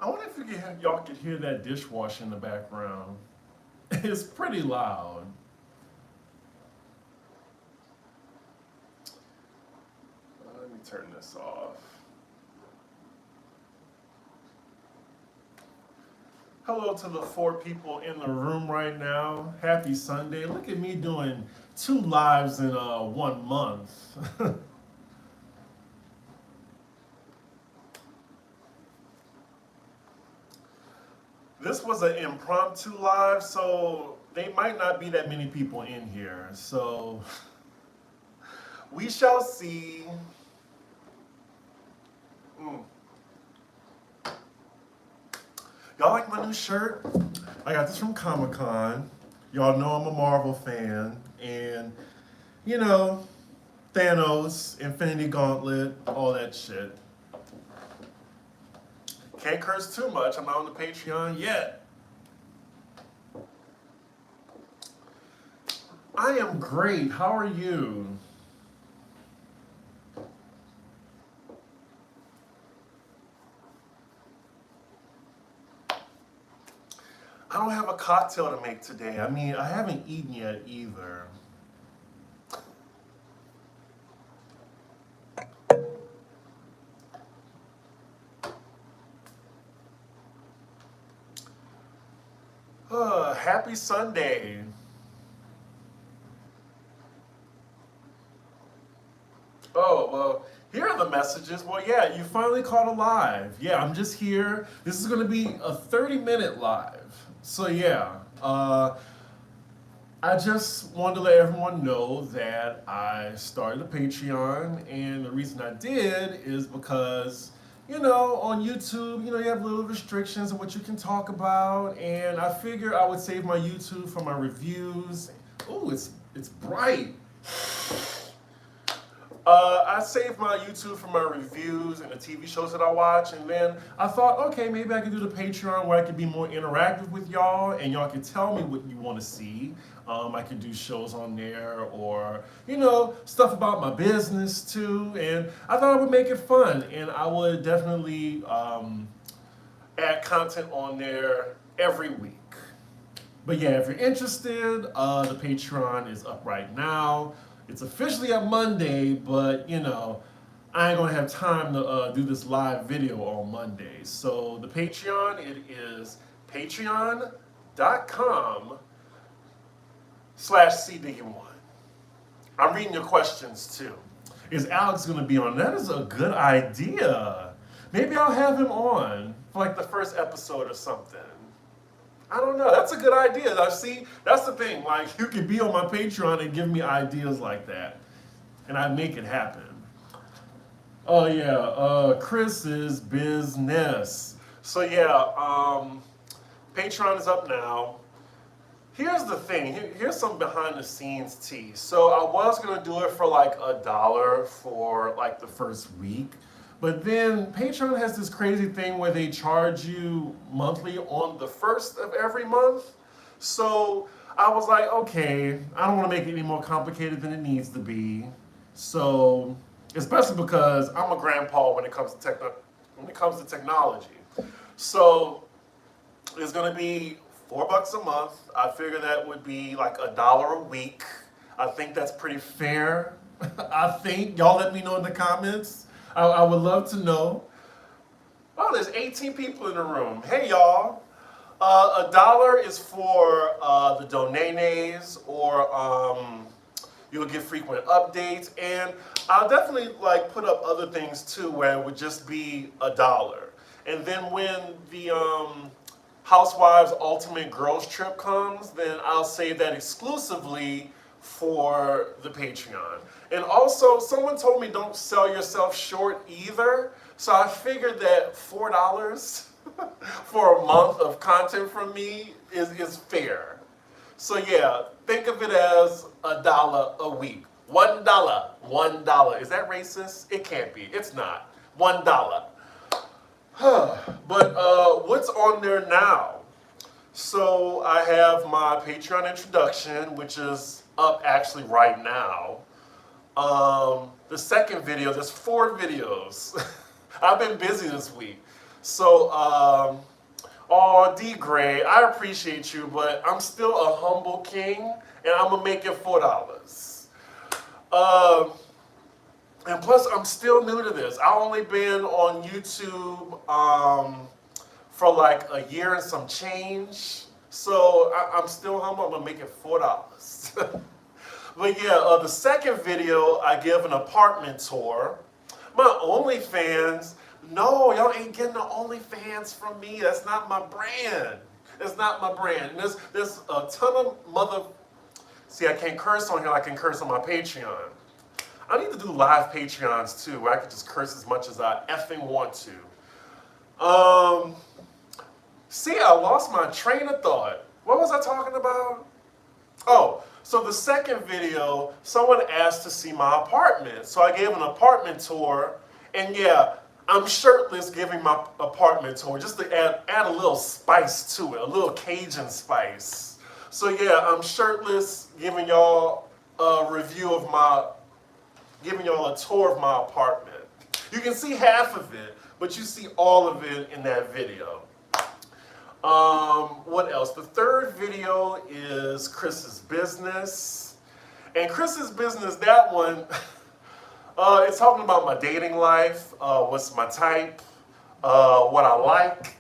I wonder if y'all could hear that dishwasher in the background. It's pretty loud. Let me turn this off. Hello to the 4 people in the room right now. Happy Sunday. Look at me doing 2 lives in 1 month. This was an impromptu live, so they might not be that many people in here. So we shall see. Mm. Y'all like my new shirt? I got this from Comic-Con. Y'all know I'm a Marvel fan. And, you know, Thanos, Infinity Gauntlet, all that shit. Can't curse too much. I'm not on the Patreon yet. I am great. How are you? I don't have a cocktail to make today. I mean, I haven't eaten yet either. Happy Sunday. Oh, well, here are the messages. Well, yeah, you finally caught a live. Yeah, I'm just here. This is going to be a 30-minute live. So, yeah, I just wanted to let everyone know that I started a Patreon, and the reason I did is because, you know, on YouTube, you know, you have little restrictions on what you can talk about, and I figured I would save my YouTube for my reviews. Ooh, it's bright. I save my YouTube for my reviews and the TV shows that I watch, and then I thought, okay, maybe I could do the Patreon where I could be more interactive with y'all, and y'all could tell me what you want to see. I could do shows on there, or you know, stuff about my business too, and I thought I would make it fun, and I would definitely add content on there every week. But yeah, if you're interested, the Patreon is up right now. It's officially a Monday, but you know, I ain't gonna have time to do this live video on Monday. So the Patreon, it is patreon.com/cdiggin1. I'm reading your questions too. Is Alex gonna be on? That is a good idea. Maybe I'll have him on for like the first episode or something. I don't know. That's a good idea. I see. That's the thing. Like, you can be on my Patreon and give me ideas like that, and I make it happen. Oh yeah, Chris's business. So yeah, Patreon is up now. Here's the thing. Here's some behind the scenes tea. So I was gonna do it for like $1 for like the first week. But then Patreon has this crazy thing where they charge you monthly on the first of every month. So I was like, okay, I don't want to make it any more complicated than it needs to be. So, especially because I'm a grandpa when it comes to technology. So it's gonna be $4 a month. I figure that would be like $1 a week. I think that's pretty fair. I think y'all let me know in the comments. I would love to know. Oh, there's 18 people in the room. Hey, y'all. $1 is for the donanes, or you'll get frequent updates. And I'll definitely like put up other things too where it would just be $1. And then when the Housewives Ultimate Girls Trip comes, then I'll save that exclusively for the Patreon. And also, someone told me don't sell yourself short either. So I figured that $4 for a month of content from me is fair. So yeah, think of it as $1 a week. $1. $1. Is that racist? It can't be. It's not. $1. But what's on there now? So I have my Patreon introduction, which is up actually right now. The second video, there's 4 videos. I've been busy this week. So, oh, D Gray, I appreciate you, but I'm still a humble king, and I'm gonna make it $4. Um, and plus, I'm still new to this. I've only been on YouTube for like a year and some change. So I'm still humble. I'm gonna make it $4. But yeah, the second video, I give an apartment tour. My OnlyFans, no, y'all ain't getting the OnlyFans from me. That's not my brand. That's not my brand. And there's a ton of see, I can't curse on here like I can curse on my Patreon. I need to do live Patreons too, where I can just curse as much as I effing want to. See, I lost my train of thought. What was I talking about? Oh, so the second video, someone asked to see my apartment. So I gave an apartment tour, and yeah, I'm shirtless giving my apartment tour, just to add a little spice to it, a little Cajun spice. So yeah, I'm shirtless giving y'all a review of giving y'all a tour of my apartment. You can see half of it, but you see all of it in that video. What else? The third video is Chris's business. And Chris's business, that one, it's talking about my dating life, what's my type, what I like,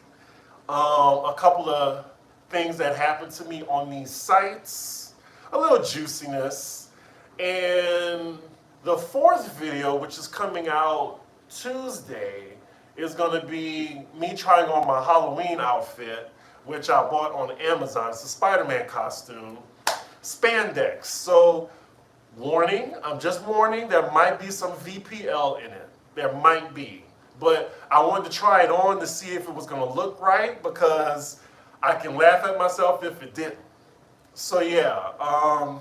a couple of things that happened to me on these sites, a little juiciness. And the fourth video, which is coming out Tuesday, is going to be me trying on my Halloween outfit, which I bought on Amazon. It's a Spider-Man costume, spandex. So, warning, I'm just warning, there might be some VPL in it. There might be. But I wanted to try it on to see if it was going to look right, because I can laugh at myself if it didn't. So yeah,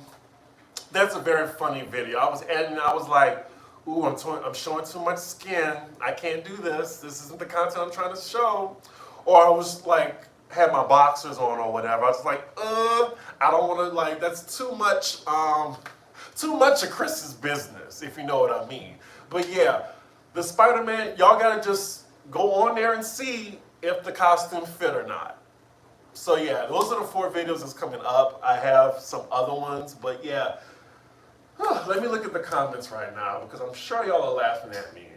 that's a very funny video. I was editing, I was like, ooh, I'm showing too much skin. I can't do this. This isn't the content I'm trying to show. Or I was like, had my boxers on or whatever. I was like, I don't want to, like, that's too much of Chris's business, if you know what I mean. But yeah, the Spider-Man, y'all gotta just go on there and see if the costume fit or not. So yeah, those are the 4 videos that's coming up. I have some other ones, but yeah. Let me look at the comments right now, because I'm sure y'all are laughing at me.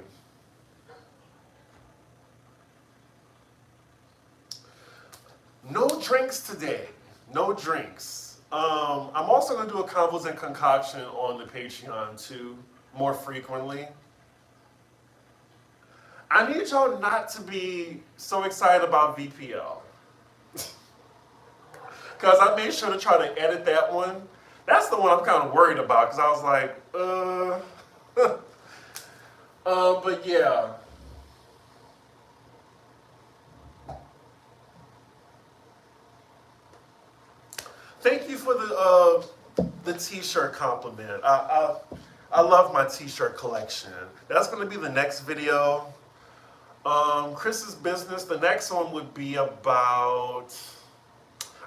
No drinks today. No drinks. I'm also going to do a Convos and Concoction on the Patreon too, more frequently. I need y'all not to be so excited about VPL. Because I made sure to try to edit that one. That's the one I'm kind of worried about, because I was like, but yeah. Thank you for the t-shirt compliment. I love my t-shirt collection. That's going to be the next video. Chris's business, the next one would be about,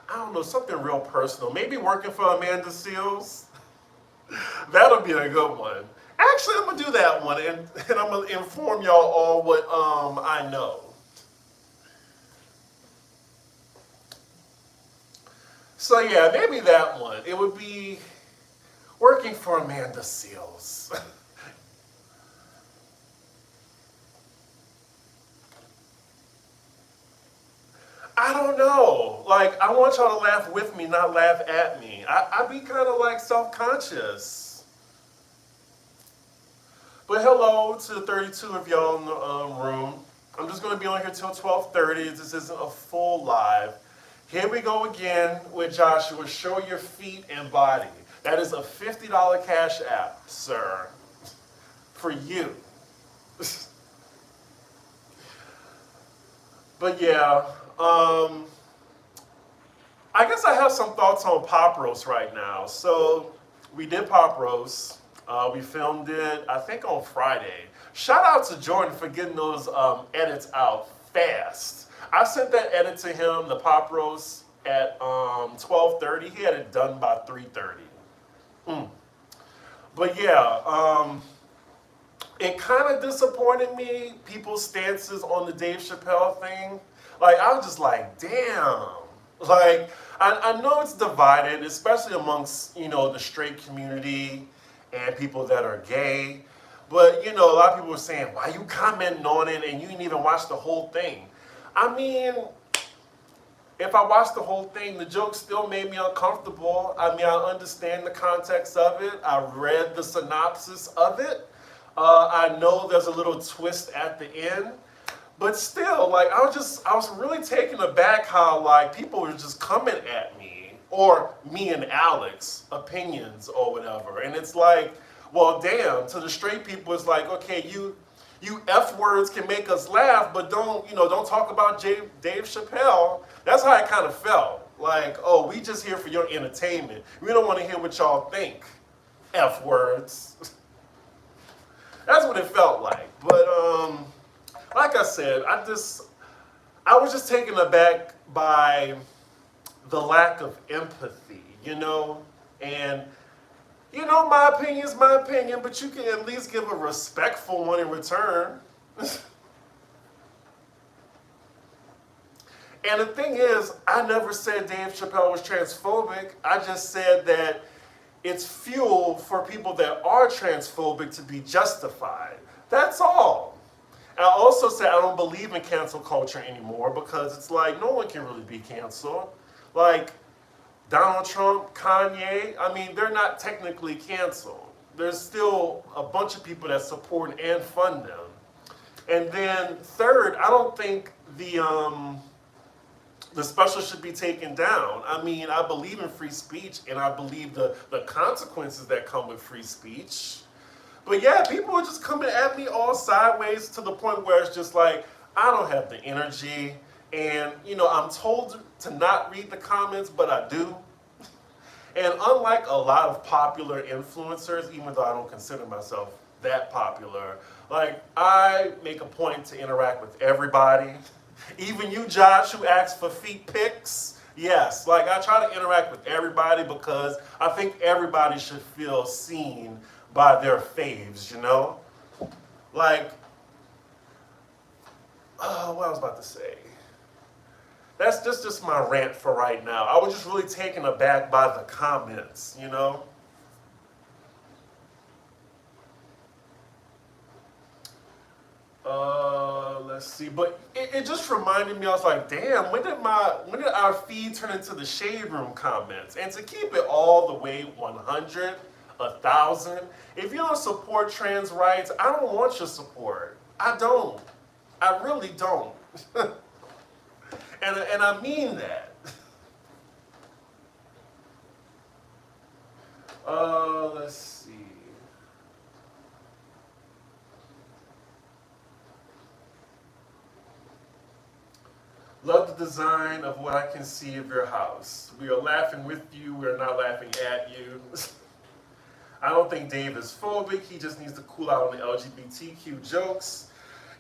I don't know, something real personal. Maybe working for Amanda Seals. That'll be a good one. Actually, I'm going to do that one, and I'm going to inform y'all all what I know. So yeah, maybe that one. It would be working for Amanda Seals. I don't know. Like, I want y'all to laugh with me, not laugh at me. I be kind of like self-conscious. But hello to the 32 of y'all in the room. I'm just going to be on here till 12:30. This isn't a full live. Here we go again with Joshua. Show your feet and body. That is a $50 cash app, sir, for you. But yeah, I guess I have some thoughts on Pop Roast right now. So we did Pop Roast. We filmed it, I think, on Friday. Shout out to Jordan for getting those edits out fast. I sent that edit to him, the Pop Roast, at 12:30. He had it done by 3:30. But yeah, it kind of disappointed me, people's stances on the Dave Chappelle thing. Like, I was just like, damn. Like, I know it's divided, especially amongst, the straight community and people that are gay. But, a lot of people were saying, why you commenting on it and you didn't even watch the whole thing? I mean, if I watched the whole thing, the joke still made me uncomfortable. I mean, I understand the context of it. I read the synopsis of it. I know there's a little twist at the end. But still, like, I was really taken aback how, like, people were just coming at me, or me and Alex, opinions or whatever. And it's like, well, damn, to the straight people, it's like, okay, you F words can make us laugh, but don't talk about Dave Chappelle. That's how I kind of felt. Like, oh, we just here for your entertainment. We don't want to hear what y'all think. F words. That's what it felt like. But, like I said, I was just taken aback by the lack of empathy, and my opinion is my opinion, but you can at least give a respectful one in return. And the thing is, I never said Dave Chappelle was transphobic. I just said that it's fuel for people that are transphobic to be justified. That's all. I also said I don't believe in cancel culture anymore because it's like no one can really be canceled. Like Donald Trump, Kanye, I mean, they're not technically canceled. There's still a bunch of people that support and fund them. And then third, I don't think the special should be taken down. I mean, I believe in free speech and I believe the consequences that come with free speech. But yeah, people are just coming at me all sideways to the point where it's just like, I don't have the energy. And, I'm told to not read the comments, but I do. And unlike a lot of popular influencers, even though I don't consider myself that popular, like, I make a point to interact with everybody. Even you, Josh, who asks for feet pics. Yes, like, I try to interact with everybody because I think everybody should feel seen by their faves, Like, what I was about to say. That's just my rant for right now. I was just really taken aback by the comments, Let's see, but it just reminded me, I was like, damn, when did our feed turn into the Shade Room comments? And to keep it all the way 100, 1,000, if you don't support trans rights, I don't want your support. I don't. I really don't. And I mean that. Let's see. Love the design of what I can see of your house. We are laughing with you. We are not laughing at you. I don't think Dave is phobic. He just needs to cool out on the LGBTQ jokes.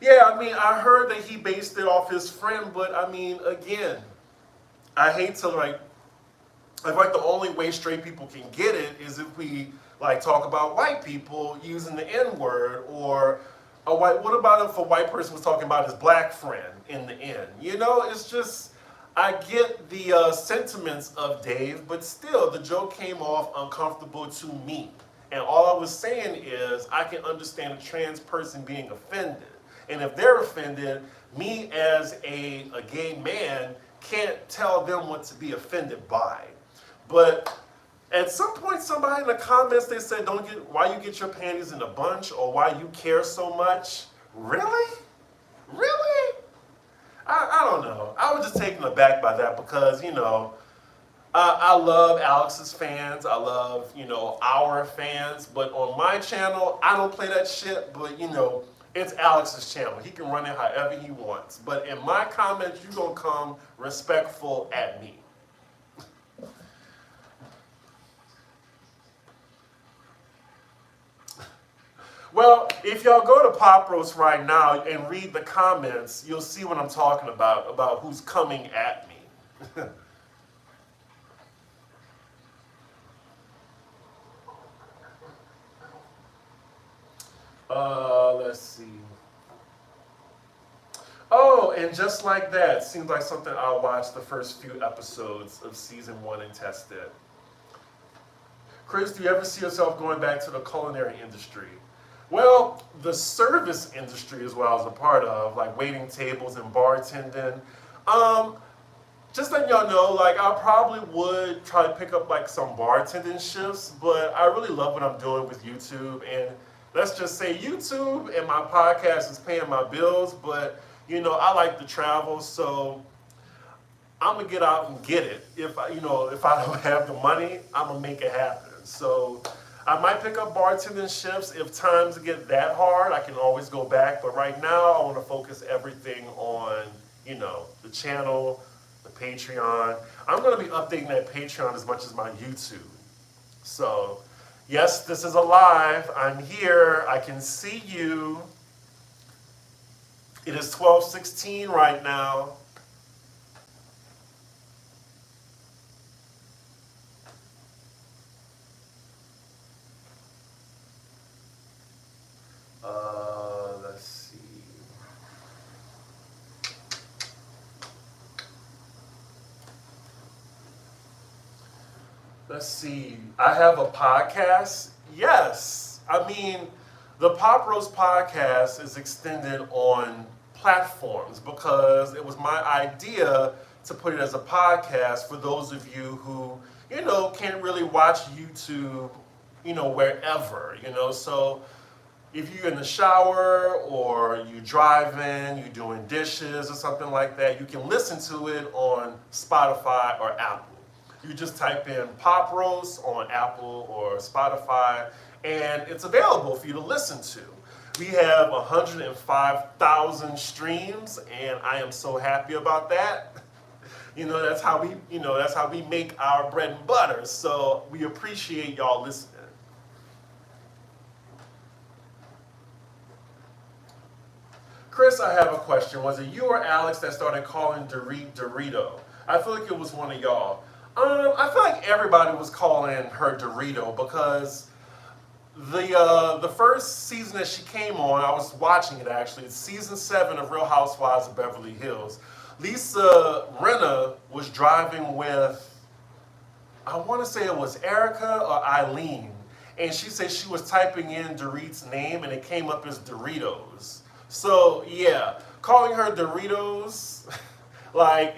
Yeah, I mean, I heard that he based it off his friend, but I mean, again, I hate to like the only way straight people can get it is if we like talk about white people using the N-word, or what about if a white person was talking about his black friend in the end? It's just, I get the sentiments of Dave, but still, the joke came off uncomfortable to me. And all I was saying is, I can understand a trans person being offended. And if they're offended, me as a gay man can't tell them what to be offended by. But at some point, somebody in the comments, they said, why you get your panties in a bunch, or why you care so much. Really? Really? I don't know. I was just taken aback by that because, I love Alex's fans. I love, our fans. But on my channel, I don't play that shit. But, it's Alex's channel. He can run it however he wants. But in my comments, you're going to come respectful at me. Well, if y'all go to Pop Roast right now and read the comments, you'll see what I'm talking about who's coming at me. Let's see. Oh, and just like that, seems like something I'll watch the first few episodes of season 1 and test it. Chris, do you ever see yourself going back to the culinary industry? Well, the service industry is what I was a part of, like waiting tables and bartending. Just letting y'all know, like I probably would try to pick up like some bartending shifts, but I really love what I'm doing with YouTube. And let's just say YouTube and my podcast is paying my bills, but you know, I like to travel, so I'm gonna get out and get it. If I don't have the money, I'm gonna make it happen. So I might pick up bartending shifts. If times get that hard, I can always go back. But right now, I want to focus everything on, the channel, the Patreon. I'm gonna be updating that Patreon as much as my YouTube. So yes, this is alive. I'm here. I can see you. It is 12:16 right now. Let's see. Let's see. I have a podcast. Yes. I mean, the Pop Roast podcast is extended on platforms because it was my idea to put it as a podcast for those of you who, can't really watch YouTube, wherever, So if you're in the shower or you driving, you're doing dishes or something like that, you can listen to it on Spotify or Apple. You just type in Pop Roast on Apple or Spotify, and it's available for you to listen to. We have 105,000 streams, and I am so happy about that. That's how we make our bread and butter. So we appreciate y'all listening. Chris, I have a question. Was it you or Alex that started calling Dorito? I feel like it was one of y'all. I feel like everybody was calling her Dorito because the first season that she came on, I was watching it actually. It's season 7 of Real Housewives of Beverly Hills. Lisa Rinna was driving with, I want to say it was Erica or Eileen, and she said she was typing in Dorit's name and it came up as Doritos. So yeah, calling her Doritos, I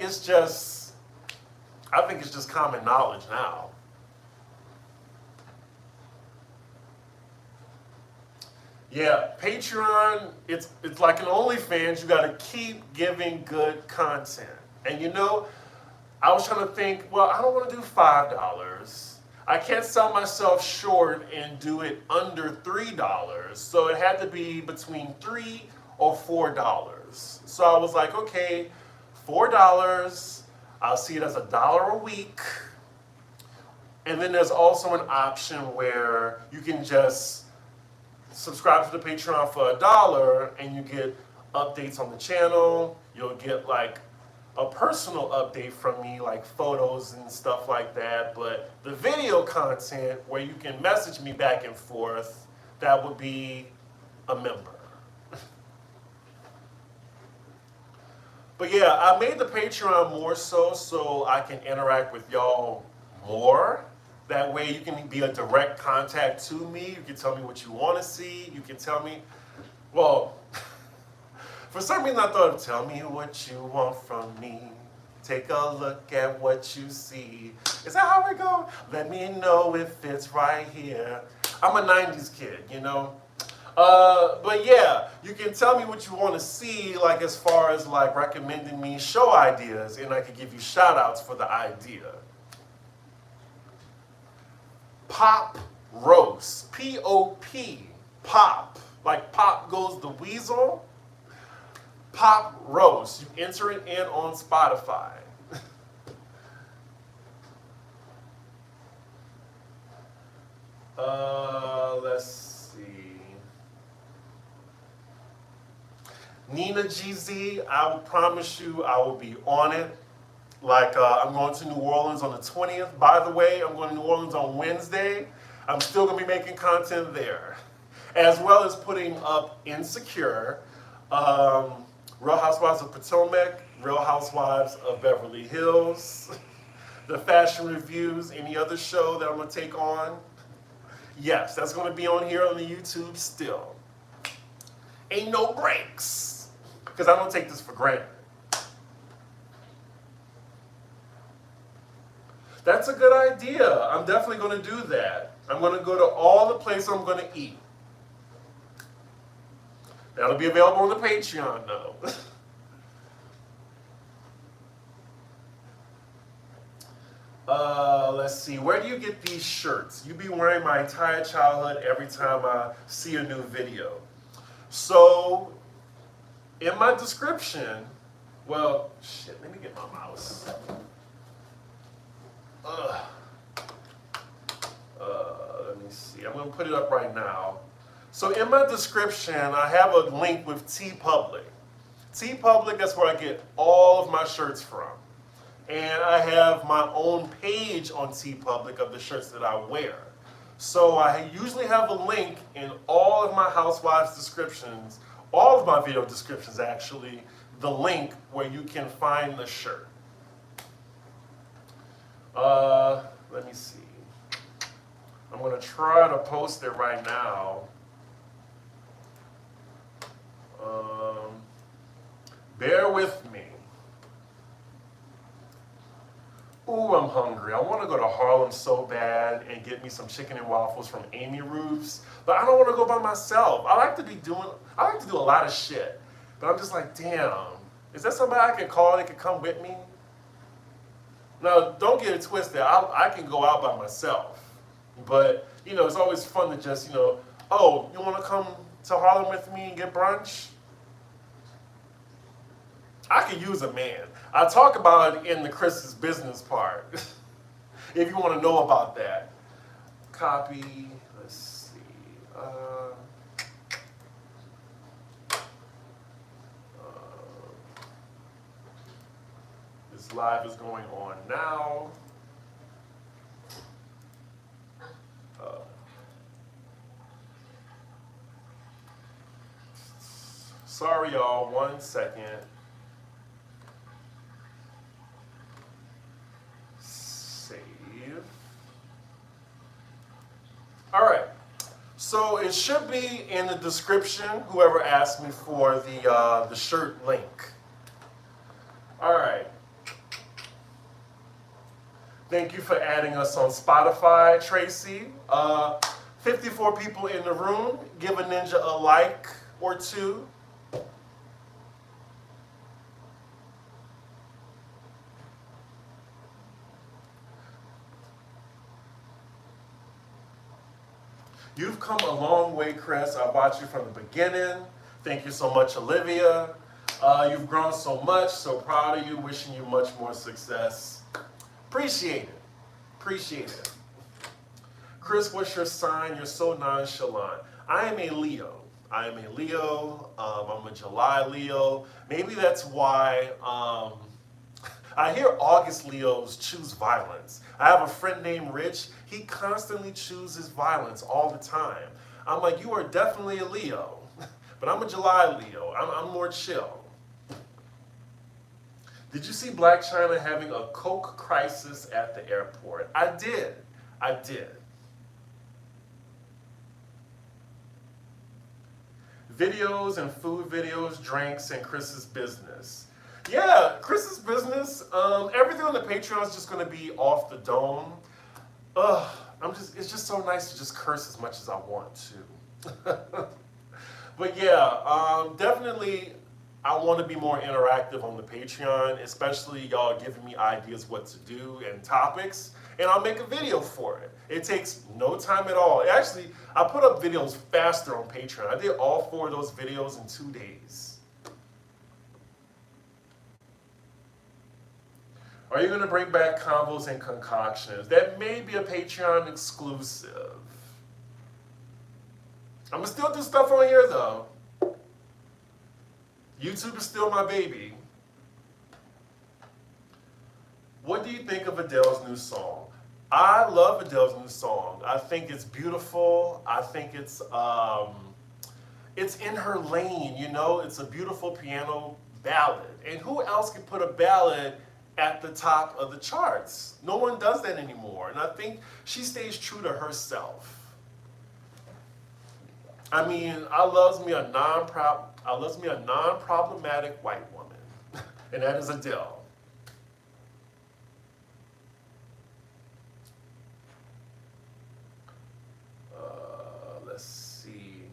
think it's just common knowledge now. Yeah, Patreon, it's like an OnlyFans. You got to keep giving good content. And I was trying to think, well, I don't want to do $5. I can't sell myself short and do it under $3. So it had to be between $3 or $4. So I was like, okay, $4, I'll see it as $1 a week. And then there's also an option where you can just subscribe to the Patreon for $1 and you get updates on the channel. You'll get like a personal update from me, like photos and stuff like that. But the video content where you can message me back and forth, that would be a member. But yeah, I made the Patreon more so I can interact with y'all more. That way you can be a direct contact to me. You can tell me what you want to see. You can tell me, well, for some reason I thought of tell me what you want from me. Take a look at what you see. Is that how we go? Let me know if it's right here. I'm a 90s kid, But yeah, you can tell me what you want to see, like as far as like recommending me show ideas, and I can give you shout outs for the idea. Pop Roast, P-O-P, Pop, like Pop Goes the Weasel. Pop Roast, you enter it in on Spotify. Let's see. Nina GZ, I will promise you I will be on it. I'm going to New Orleans on the 20th. By the way, I'm going to New Orleans on Wednesday. I'm still going to be making content there. as well as putting up Insecure, Real Housewives of Potomac, Real Housewives of Beverly Hills, the fashion reviews, any other show that I'm going to take on. Yes, that's going to be on here on the YouTube still. Ain't no breaks, because I don't take this for granted. That's a good idea. I'm definitely going to do that. I'm going to go to all the places I'm going to eat. That'll be available on the Patreon, though. Let's see. Where do you get these shirts? You be wearing my entire childhood every time I see a new video. So, in my description, well, shit, let me get my mouse. Let me see. I'm going to put it up right now. So in my description, I have a link with TeePublic. TeePublic, that's where I get all of my shirts from. And I have my own page on TeePublic of the shirts that I wear. So I usually have a link in all of my Housewives descriptions, all of my video descriptions actually, the link where you can find the shirt. Let me see. I'm going to try to post it right now. Bear with me. Ooh, I'm hungry. I want to go to Harlem so bad and get me some chicken and waffles from Amy Ruth's, but I don't want to go by myself. I like to do a lot of shit, but I'm just like, damn, is there somebody I can call that can come with me? Now, don't get it twisted. I can go out by myself, but you know, it's always fun to just, you know, oh, you want to come to Harlem with me and get brunch? I could use a man. I talk about it in the Chris's business part, if you want to know about that. Copy, let's see. This live is going on now. Sorry, y'all, 1 second. Save. All right. So it should be in the description, whoever asked me for the shirt link. All right. Thank you for adding us on Spotify, Tracy. 54 people in the room. Give a ninja a like or two. You've come a long way, Chris. I watched you from the beginning. Thank you so much, Olivia. You've grown so much. So proud of you. Wishing you much more success. Appreciate it. Appreciate it. Chris, what's your sign? You're so nonchalant. I am a Leo. I am a Leo. I'm a July Leo. Maybe that's why I hear August Leos choose violence. I have a friend named Rich. He constantly chooses violence all the time. I'm like, you are definitely a Leo. But I'm a July Leo. I'm more chill. Did you see Black China having a Coke crisis at the airport? I did. I did. Videos and food videos, drinks, and Chris's business. Yeah, Chris's business. Everything on the Patreon is just going to be off the dome. It's just so nice to just curse as much as I want to. But yeah, definitely I want to be more interactive on the Patreon, especially y'all giving me ideas what to do and topics, and I'll make a video for it. It takes no time at all. Actually, I put up videos faster on Patreon. I did all 4 of those videos in 2 days. Are you going to bring back combos and concoctions? That may be a Patreon exclusive. I'm going to still do stuff on here, though. YouTube is still my baby. What do you think of Adele's new song? I love Adele's new song. I think it's beautiful. I think it's it's in her lane, you know? It's a beautiful piano ballad. And who else can put a ballad at the top of the charts? No one does that anymore. And I think she stays true to herself. I mean, I loves me a non-problematic white woman, and that is Adele. Let's see.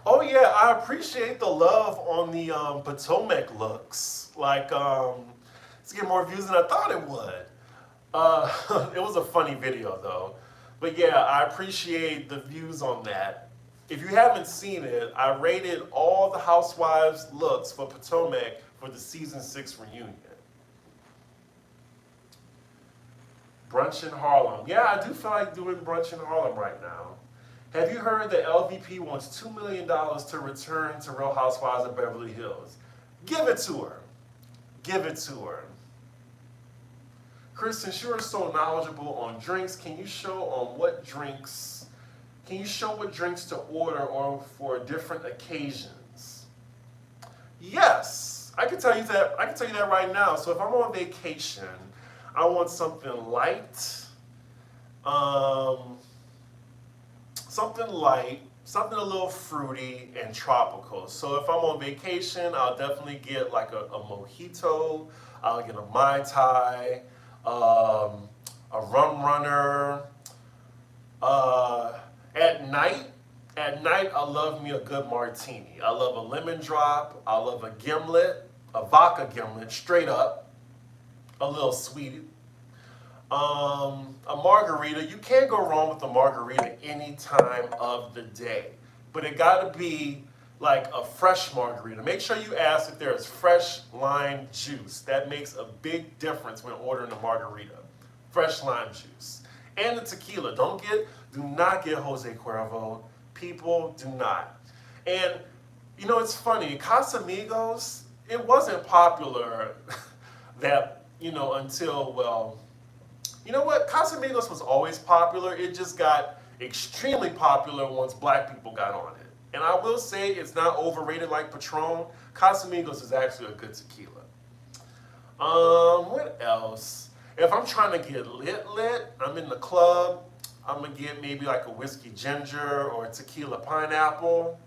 Oh yeah, I appreciate the love on the Potomac looks. Like, it's getting more views than I thought it would. It was a funny video though. But yeah, I appreciate the views on that. If you haven't seen it, I rated all the housewives' looks for Potomac for the season 6 reunion. Brunch in Harlem. Yeah, I do feel like doing brunch in Harlem right now. Have you heard that LVP wants $2 million to return to Real Housewives of Beverly Hills? Give it to her. Give it to her. Kristen, you are so knowledgeable on drinks. Can you show what drinks to order or for different occasions? Yes, I can tell you that. I can tell you that right now. So if I'm on vacation, I want something light, something a little fruity and tropical. So if I'm on vacation, I'll definitely get like a mojito. I'll get a Mai Tai. A rum runner. At night, I love me a good martini. I love a lemon drop. I love a gimlet, a vodka gimlet, straight up, a little sweet. A margarita. You can't go wrong with a margarita any time of the day, but it got to be like a fresh margarita. Make sure you ask if there's fresh lime juice. That makes a big difference when ordering a margarita. Fresh lime juice. And the tequila. Do not get Jose Cuervo. People, do not. And, you know, it's funny. Casamigos, it wasn't popular that, until, well, you know what? Casamigos was always popular. It just got extremely popular once black people got on it. And I will say it's not overrated like Patron. Casamigos is actually a good tequila. What else? If I'm trying to get lit, I'm in the club, I'm gonna get maybe like a whiskey ginger or a tequila pineapple.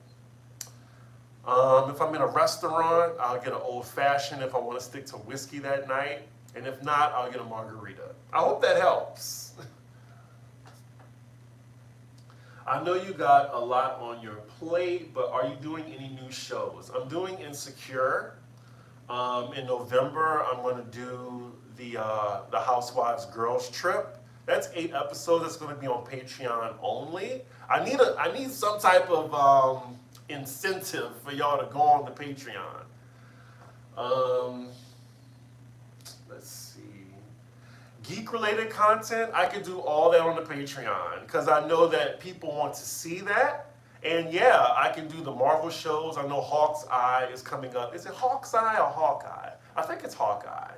If I'm in a restaurant, I'll get an old fashioned if I want to stick to whiskey that night. And if not, I'll get a margarita. I hope that helps. I know you got a lot on your plate, but are you doing any new shows? I'm doing Insecure. In November, I'm going to do the Housewives Girls Trip. That's 8 episodes. That's going to be on Patreon only. I need some type of incentive for y'all to go on the Patreon. Let's see. Geek-related content, I can do all that on the Patreon because I know that people want to see that. And yeah, I can do the Marvel shows. I know Hawk's Eye is coming up. Is it Hawk's Eye or Hawkeye? I think it's Hawkeye.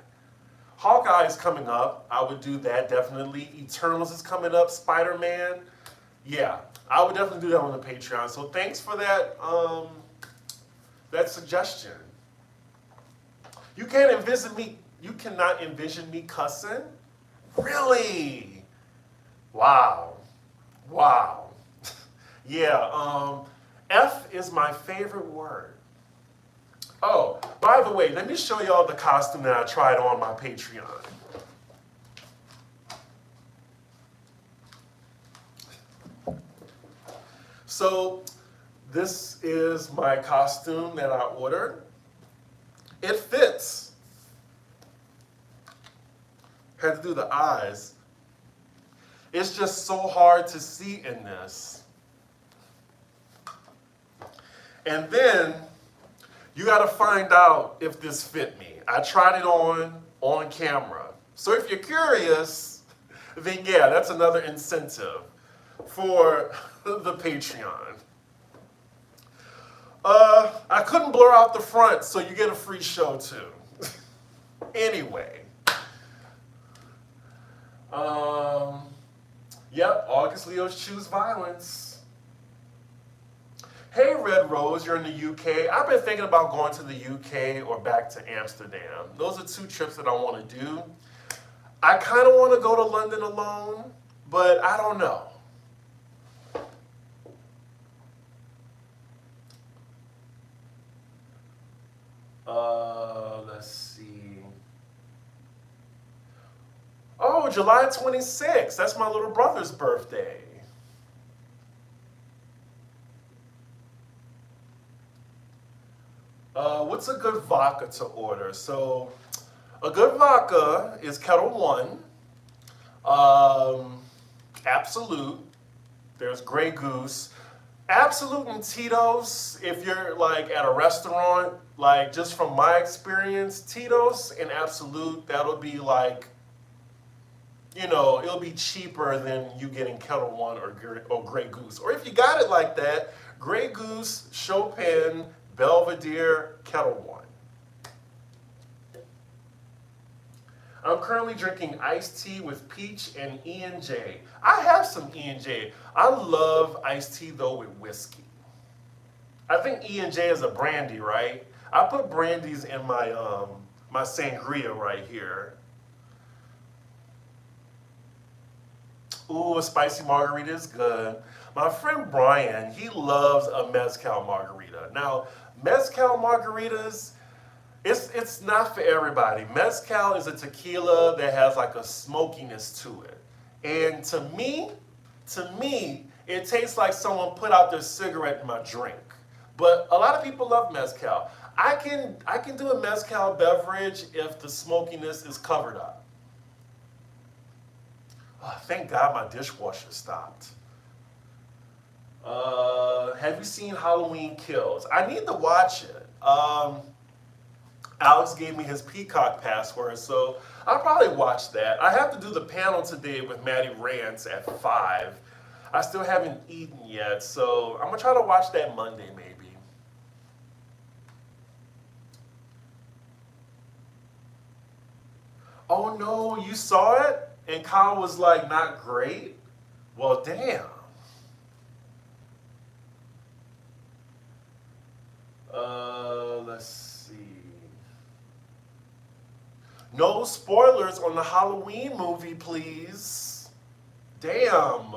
Hawkeye is coming up. I would do that definitely. Eternals is coming up. Spider-Man. Yeah, I would definitely do that on the Patreon. So thanks for that that suggestion. You cannot envision me cussing? Really? Wow. Yeah, F is my favorite word. Oh, by the way, let me show y'all the costume that I tried on my Patreon. So, this is my costume that I ordered. It fits. Had to do the eyes. It's just so hard to see in this. And then you got to find out if this fit me. I tried it on camera. So if you're curious, then yeah, that's another incentive for the Patreon. I couldn't blur out the front, so you get a free show too. Anyway. Yep, August Leos choose violence. Hey, Red Rose, you're in the UK. I've been thinking about going to the UK or back to Amsterdam. Those are two trips that I want to do. I kind of want to go to London alone, but I don't know. Let's see. Oh, July 26th. That's my little brother's birthday. What's a good vodka to order? So, a good vodka is Kettle One, Absolute. There's Grey Goose. Absolute and Tito's, if you're like at a restaurant, like just from my experience, Tito's and Absolute, that'll be like, it'll be cheaper than you getting Kettle One or Grey Goose. Or if you got it like that, Grey Goose, Chopin, Belvedere, Kettle One. I'm currently drinking iced tea with peach and E&J. I have some E&J. I love iced tea though with whiskey. I think E&J is a brandy, right? I put brandies in my sangria right here. Ooh, a spicy margarita is good. My friend Brian, he loves a mezcal margarita. Now, mezcal margaritas, it's not for everybody. Mezcal is a tequila that has like a smokiness to it. And to me, it tastes like someone put out their cigarette in my drink. But a lot of people love mezcal. I can do a mezcal beverage if the smokiness is covered up. Oh, thank God my dishwasher stopped. Have you seen Halloween Kills? I need to watch it. Alex gave me his Peacock password, so I'll probably watch that. I have to do the panel today with Maddie Rance at 5. I still haven't eaten yet, so I'm going to try to watch that Monday maybe. Oh no, you saw it? And Kyle was like, not great? Well, damn. Let's see. No spoilers on the Halloween movie, please. Damn.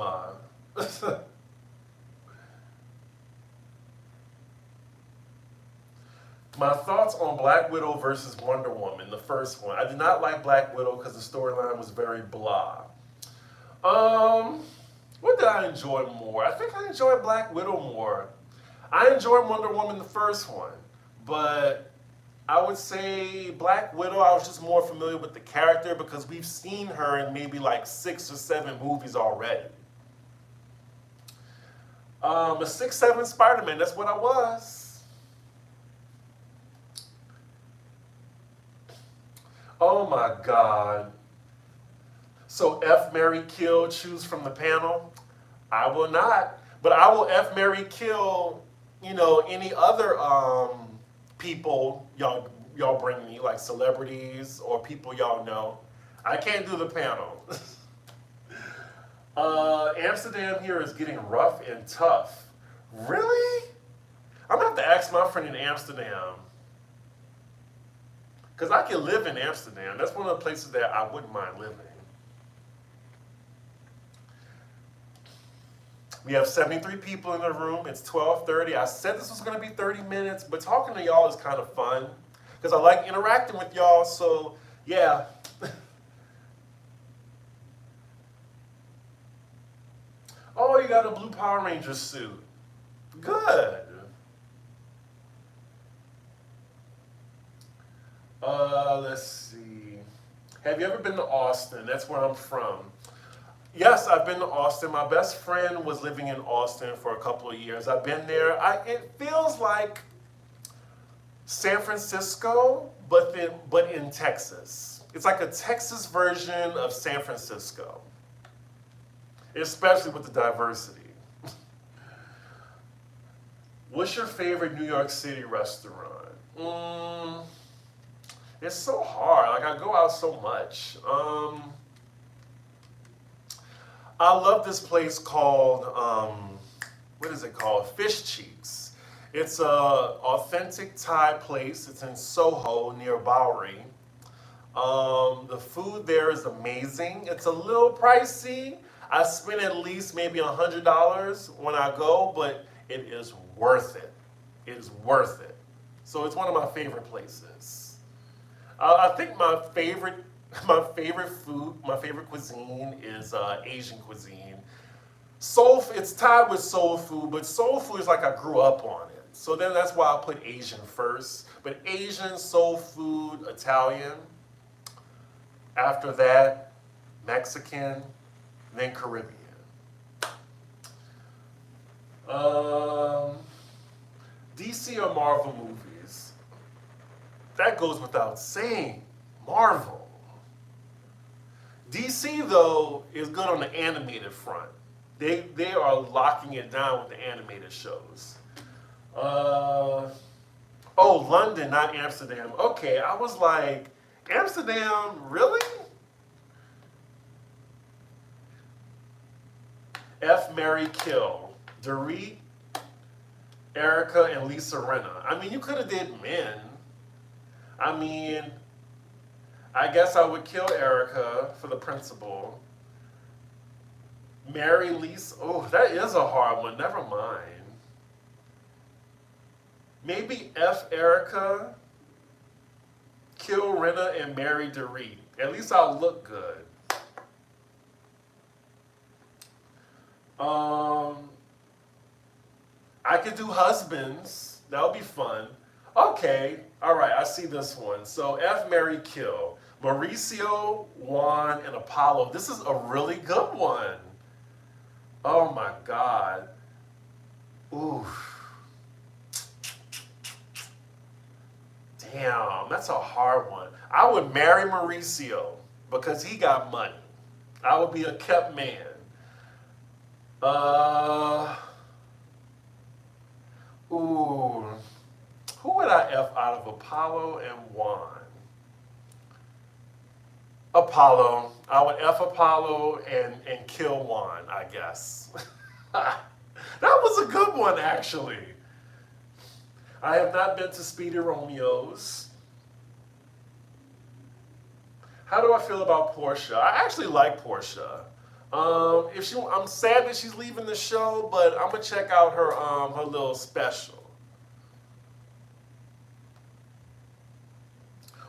My thoughts on Black Widow versus Wonder Woman, the first one. I did not like Black Widow because the storyline was very blah. What did I enjoy more? I think I enjoyed Black Widow more. I enjoyed Wonder Woman, the first one, but I would say Black Widow, I was just more familiar with the character because we've seen her in maybe like 6 or 7 movies already. A 6'7" Spider-Man, that's what I was. Oh my God. So F, marry, kill, choose from the panel? I will not. But I will F, marry, kill, any other people y'all bring me, like celebrities or people y'all know. I can't do the panel. Amsterdam here is getting rough and tough. Really? I'm gonna have to ask my friend in Amsterdam. Because I can live in Amsterdam. That's one of the places that I wouldn't mind living. We have 73 people in the room. It's 12:30. I said this was going to be 30 minutes, but talking to y'all is kind of fun because I like interacting with y'all, so yeah. Oh, you got a blue Power Ranger suit. Good. Let's see. Have you ever been to Austin? That's where I'm from. Yes, I've been to Austin. My best friend was living in Austin for a couple of years. I've been there. It feels like San Francisco, but in Texas. It's like a Texas version of San Francisco, especially with the diversity. What's your favorite New York City restaurant? It's so hard. Like, I go out so much. I love this place called, what is it called? Fish Cheeks. It's a authentic Thai place. It's in Soho near Bowery. The food there is amazing. It's a little pricey. I spend at least maybe $100 when I go, but it is worth it. It is worth it. So it's one of my favorite places. I think my favorite food, my favorite cuisine is Asian cuisine. It's tied with soul food, but soul food is like I grew up on it. So then that's why I put Asian first. But Asian, soul food, Italian. After that, Mexican, then Caribbean. DC or Marvel movies? That goes without saying. Marvel. DC, though, is good on the animated front. They are locking it down with the animated shows. London, not Amsterdam. Okay, I was like, Amsterdam, really? F, Marry, Kill. Dorit, Erica, and Lisa Rinna. I mean, you could have did men. I mean, I guess I would kill Erica for the principal. Marry Lisa. Oh, that is a hard one. Never mind. Maybe F Erica, kill Rinna, and marry Dorit. At least I'll look good. I could do husbands. That would be fun. Okay. All right. I see this one. So F, marry, kill. Mauricio, Juan, and Apollo. This is a really good one. Oh my God. Ooh. Damn, that's a hard one. I would marry Mauricio because he got money. I would be a kept man. Who would I F out of Apollo and Juan? Apollo. I would F Apollo and kill Juan, I guess. That was a good one, actually. I have not been to Speedy Romeo's. How do I feel about Portia? I actually like Portia. I'm sad that she's leaving the show, but I'm gonna check out her little special.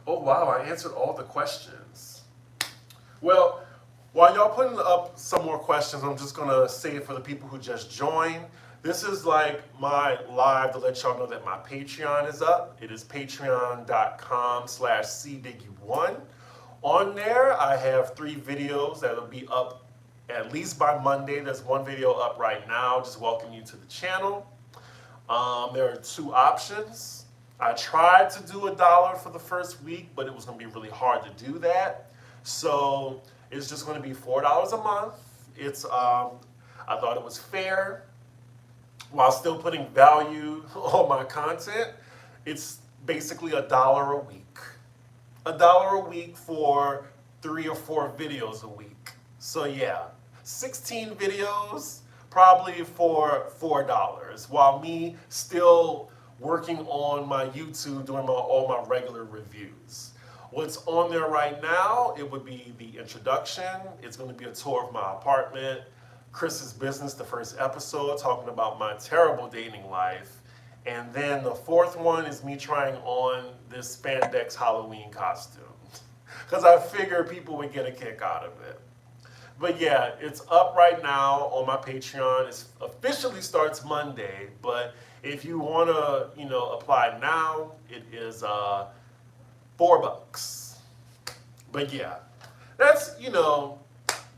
Oh wow, I answered all the questions. Well, while y'all putting up some more questions, I'm just gonna say it for the people who just joined. This is like my live to let y'all know that my Patreon is up. It is patreon.com/cdiggy1. On there, I have 3 videos that'll be up at least by Monday. There's one video up right now. Just welcome you to the channel. There are 2 options. I tried to do $1 for the first week, but it was going to be really hard to do that. So it's just going to be $4 a month. It's I thought it was fair while still putting value on my content. It's basically $1 a week. $1 a week for 3 or 4 videos a week. So yeah, 16 videos probably for $4 while me still working on my YouTube, doing all my regular reviews. What's on there right now, it would be the introduction. It's going to be a tour of my apartment, Chris's business, the first episode, talking about my terrible dating life. And then the 4th one is me trying on this spandex Halloween costume. Because I figured people would get a kick out of it. But yeah, it's up right now on my Patreon. It officially starts Monday, but if you want to, apply now, it is $4. But yeah, that's,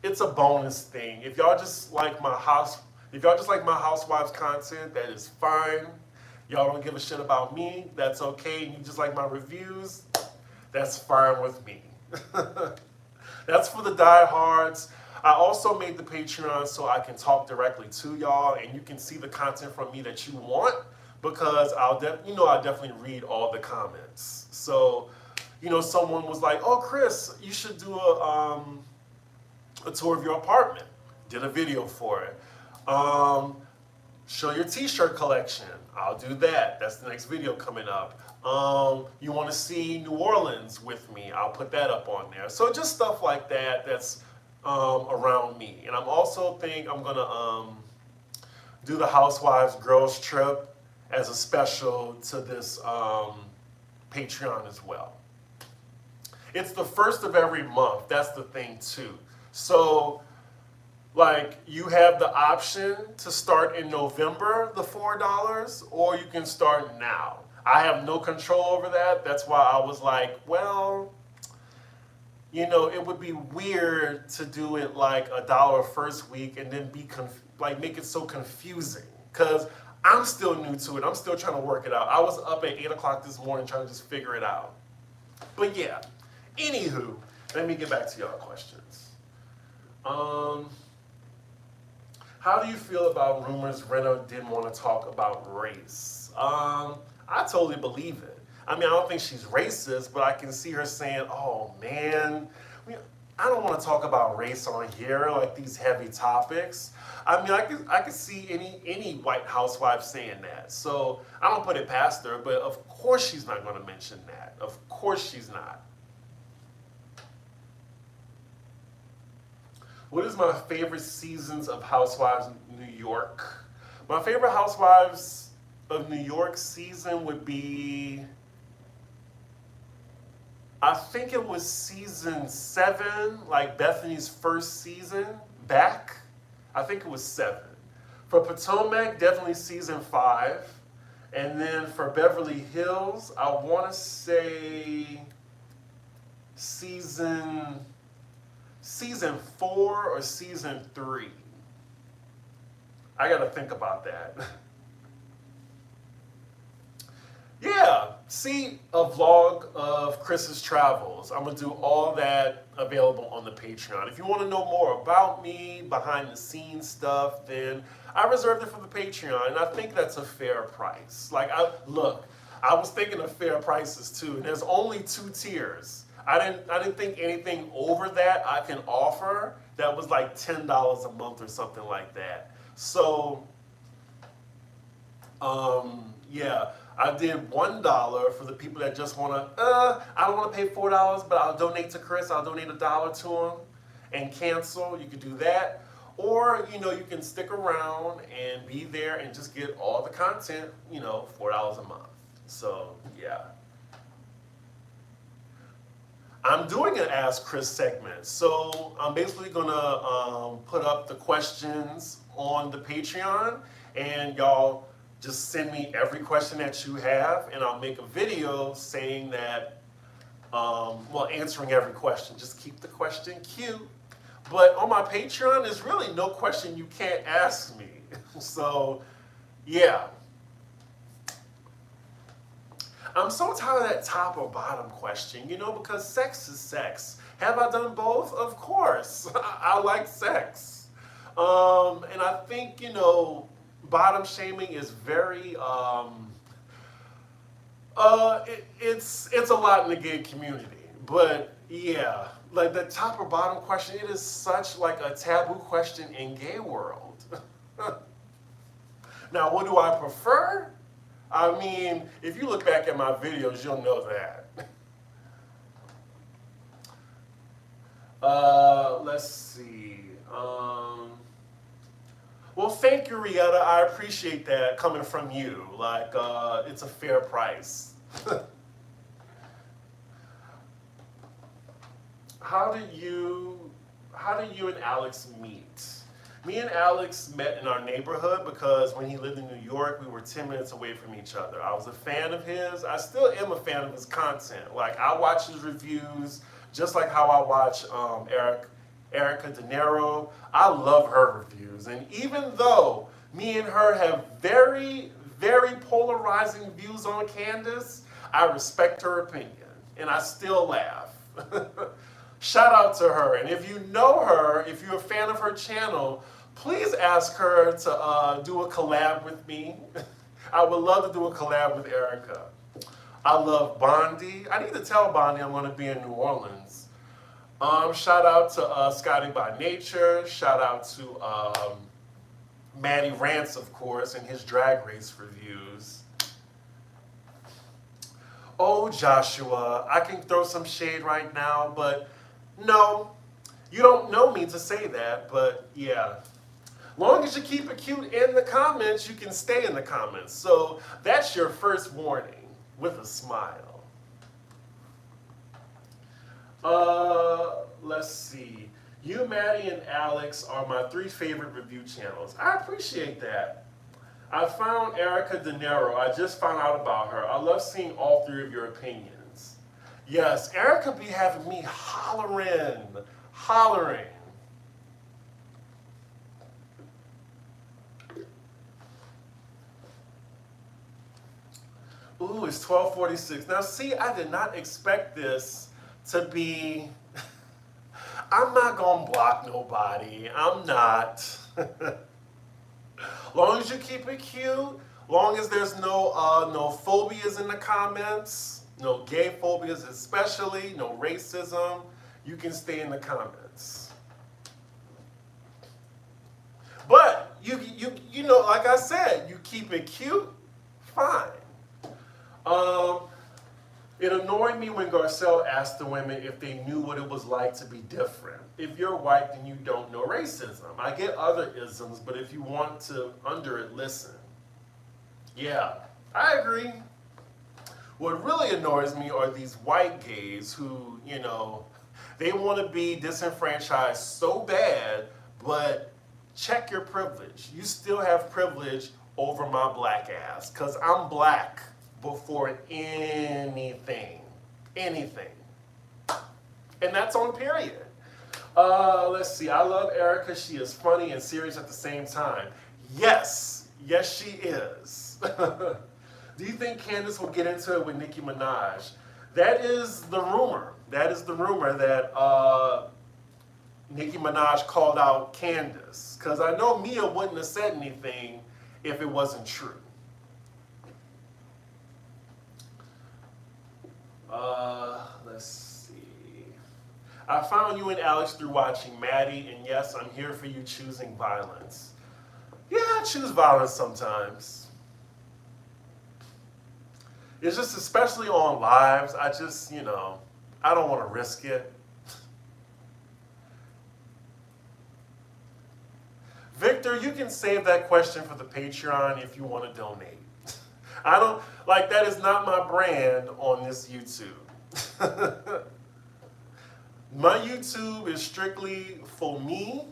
it's a bonus thing. If y'all just like my housewives content, that is fine. Y'all don't give a shit about me, that's okay. You just like my reviews, that's fine with me. That's for the diehards. I also made the Patreon so I can talk directly to y'all and you can see the content from me that you want, because I definitely read all the comments. So, someone was like, "Oh, Chris, you should do a tour of your apartment." Did a video for it. Show your t-shirt collection. I'll do that. That's the next video coming up. You want to see New Orleans with me? I'll put that up on there. So just stuff like that that's around me. And I'm also think I'm going to do the Housewives Girls Trip as a special to this Patreon as well. It's the first of every month. That's the thing too. So like you have the option to start in November, the $4, or you can start now. I have no control over that. That's why I was like, well, you know, it would be weird to do it like $1 first week and then be like make it so confusing, because I'm still new to it. I'm still trying to work it out. I was up at 8 o'clock this morning trying to just figure it out. But yeah, anywho, let me get back to y'all questions. How do you feel about rumors Renna didn't want to talk about race? I totally believe it. I mean, I don't think she's racist, but I can see her saying, oh man, I don't want to talk about race on here, like these heavy topics. I mean, I could see any white housewife saying that. So I don't put it past her, but of course she's not going to mention that. Of course she's not. What is my favorite seasons of Housewives of New York? My favorite Housewives of New York season would be, I think it was season 7, like Bethany's first season back. I think it was 7. For Potomac, definitely season 5. And then for Beverly Hills, I want to say season 4 or season 3. I got to think about that. Yeah, see a vlog of Chris's travels. I'm going to do all that available on the Patreon. If you want to know more about me, behind the scenes stuff, then I reserved it for the Patreon, and I think that's a fair price. Like, I was thinking of fair prices too, and there's only 2 tiers. I didn't think anything over that I can offer that was like $10 a month or something like that. So, yeah. I did $1 for the people that just want to, I don't want to pay $4, but I'll donate to Chris. I'll donate $1 to him and cancel. You could do that. Or, you know, you can stick around and be there and just get all the content, you know, $4 a month. So, yeah. I'm doing an Ask Chris segment. So I'm basically going to put up the questions on the Patreon, and y'all just send me every question that you have, and I'll make a video saying that, well, answering every question. Just keep the question cute. But on my Patreon, there's really no question you can't ask me. So, yeah. I'm so tired of that top or bottom question, you know, because sex is sex. Have I done both? Of course. I like sex. And I think, you know, bottom shaming is very, it's a lot in the gay community. But yeah, like the top or bottom question, it is such like a taboo question in gay world. Now, what do I prefer? I mean, if you look back at my videos, you'll know that. Let's see. Well, thank you, Rietta. I appreciate that coming from you. Like, it's a fair price. How did you and Alex meet? Me and Alex met in our neighborhood because when he lived in New York, we were 10 minutes away from each other. I was a fan of his. I still am a fan of his content. Like, I watch his reviews just like how I watch Erica De Niro. I love her reviews. And even though me and her have very, very polarizing views on Candace, I respect her opinion. And I still laugh. Shout out to her. And if you know her, if you're a fan of her channel, please ask her to do a collab with me. I would love to do a collab with Erica. I love Bondi. I need to tell Bondi I'm going to be in New Orleans. Shout out to Scotty by Nature. Shout out to Manny Rants, of course, and his Drag Race reviews. Oh, Joshua, I can throw some shade right now, but no, you don't know me to say that, but yeah. Long as you keep it cute in the comments, you can stay in the comments. So that's your first warning with a smile. Let's see. You, Maddie, and Alex are my 3 favorite review channels. I appreciate that. I found Erica De Niro. I just found out about her. I love seeing all 3 of your opinions. Yes, Erica be having me hollering. Ooh, it's 12:46. Now, see, I did not expect this to be. I'm not gonna block nobody. I'm not. Long as you keep it cute, long as there's no phobias in the comments, no gay phobias especially, no racism, you can stay in the comments. But you know, like I said, you keep it cute, fine. It annoyed me when Garcelle asked the women if they knew what it was like to be different. If you're white, then you don't know racism. I get other isms, but if you want to under it, listen. Yeah, I agree. What really annoys me are these white gays who, you know, they want to be disenfranchised so bad, but check your privilege. You still have privilege over my black ass, because I'm black before anything. And that's on period. Let's see. I love Erica. She is funny and serious at the same time. Yes, she is. Do you think Candace will get into it with Nicki Minaj? That is the rumor. That Nicki Minaj called out Candace. Because I know Mia wouldn't have said anything if it wasn't true. Let's see. I found you and Alex through watching Maddie, and yes, I'm here for you choosing violence. Yeah, I choose violence sometimes. It's just, especially on lives, I just, you know, I don't want to risk it. Victor, you can save that question for the Patreon if you want to donate. I don't, like, that is not my brand on this YouTube. My YouTube is strictly for me,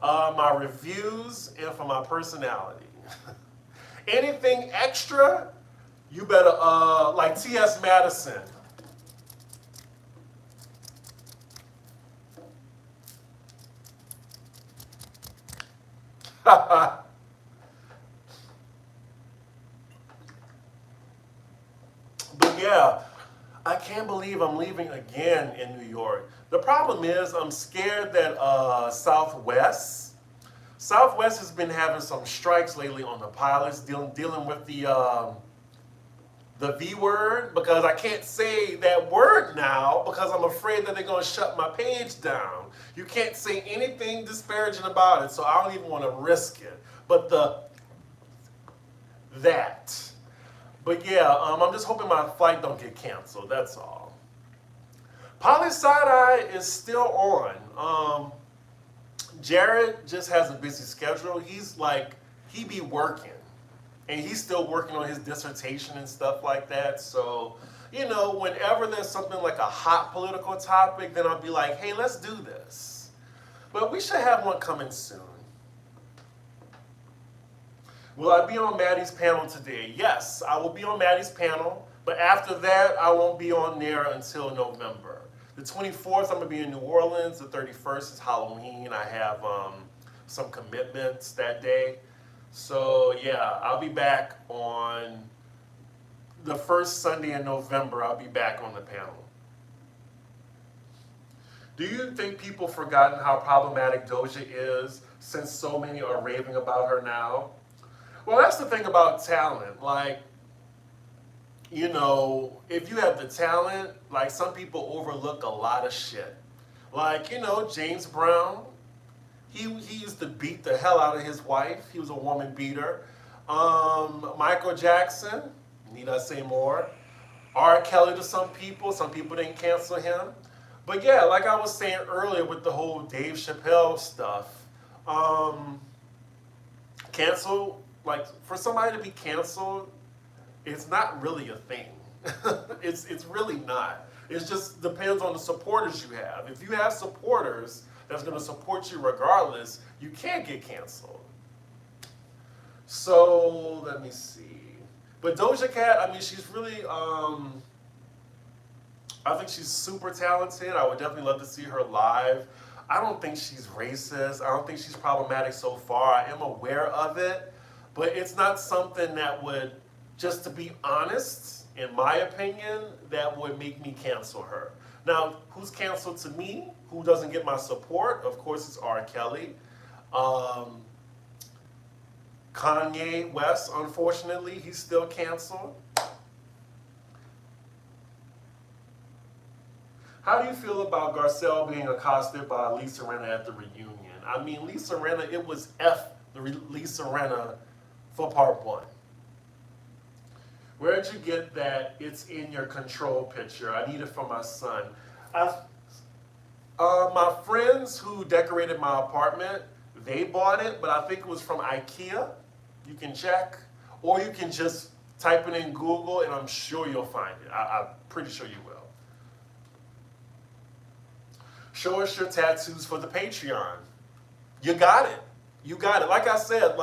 my reviews, and for my personality. Anything extra, you better, like T.S. Madison. But yeah, I can't believe I'm leaving again in New York. The problem is I'm scared that Southwest has been having some strikes lately on the pilots, dealing with the V word, because I can't say that word now because I'm afraid that they're going to shut my page down. You can't say anything disparaging about it, so I don't even want to risk it. But that. But yeah, I'm just hoping my flight don't get canceled, that's all. Poly Side-Eye is still on. Jared just has a busy schedule. He's like, he be working. And he's still working on his dissertation and stuff like that. So, you know, whenever there's something like a hot political topic, then I'll be like, hey, let's do this. But we should have one coming soon. Will I be on Maddie's panel today? Yes, I will be on Maddie's panel, but after that, I won't be on there until November. The 24th, I'm gonna be in New Orleans. The 31st is Halloween. I have some commitments that day. So yeah, I'll be back on the first Sunday in November. I'll be back on the panel. Do you think people have forgotten how problematic Doja is since so many are raving about her now? Well, that's the thing about talent. Like, you know, if you have the talent, like, some people overlook a lot of shit. Like, James Brown, he used to beat the hell out of his wife. He was a woman beater. Michael Jackson, need I say more? R. Kelly to some people didn't cancel him. But yeah, like I was saying earlier with the whole Dave Chappelle stuff, cancel, like for somebody to be canceled, it's not really a thing. It's really not. It just depends on the supporters you have. If you have supporters that's going to support you regardless, you can't get canceled. So let me see. But Doja Cat, I mean, she's really, I think she's super talented. I would definitely love to see her live. I don't think she's racist. I don't think she's problematic so far. I am aware of it, but it's not something that would, just to be honest, in my opinion, that would make me cancel her. Now, who's canceled to me? Who doesn't get my support? Of course, it's R. Kelly. Kanye West, unfortunately, he's still canceled. How do you feel about Garcelle being accosted by Lisa Rinna at the reunion? I mean, Lisa Rinna, it was F the Lisa Rinna for part 1. Where'd you get that it's in your control picture? I need it for my son. My friends who decorated my apartment, they bought it, but I think it was from IKEA. You can check. Or you can just type it in Google and I'm sure you'll find it. I'm pretty sure you will. Show us your tattoos for the Patreon. You got it. You got it. Like I said,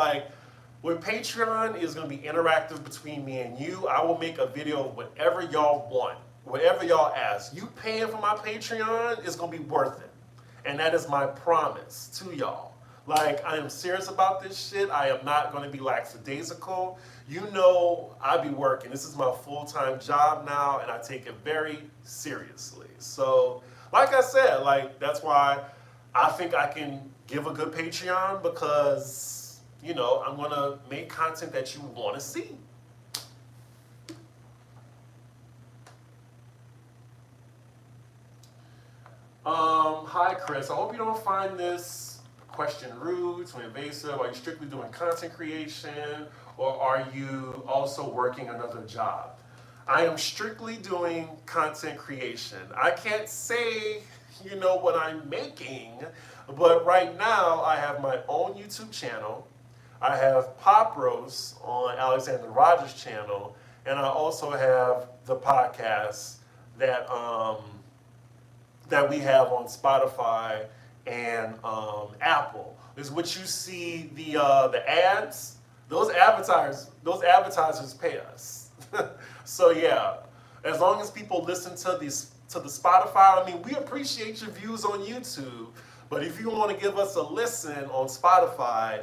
with Patreon is going to be interactive between me and you. I will make a video of whatever y'all want, whatever y'all ask. You paying for my Patreon is going to be worth it. And that is my promise to y'all. I am serious about this shit. I am not going to be lackadaisical. You know I be working. This is my full-time job now, and I take it very seriously. So, like I said, that's why I think I can give a good Patreon because, I'm going to make content that you want to see. Hi, Chris. I hope you don't find this question rude, too invasive. Are you strictly doing content creation or are you also working another job? I am strictly doing content creation. I can't say, what I'm making, but right now I have my own YouTube channel. I have Pop Roast on Alexander Rogers' channel, and I also have the podcast that that we have on Spotify and Apple. Is what you see the ads. Those advertisers pay us. So yeah, as long as people listen to the Spotify, I mean, we appreciate your views on YouTube. But if you want to give us a listen on Spotify,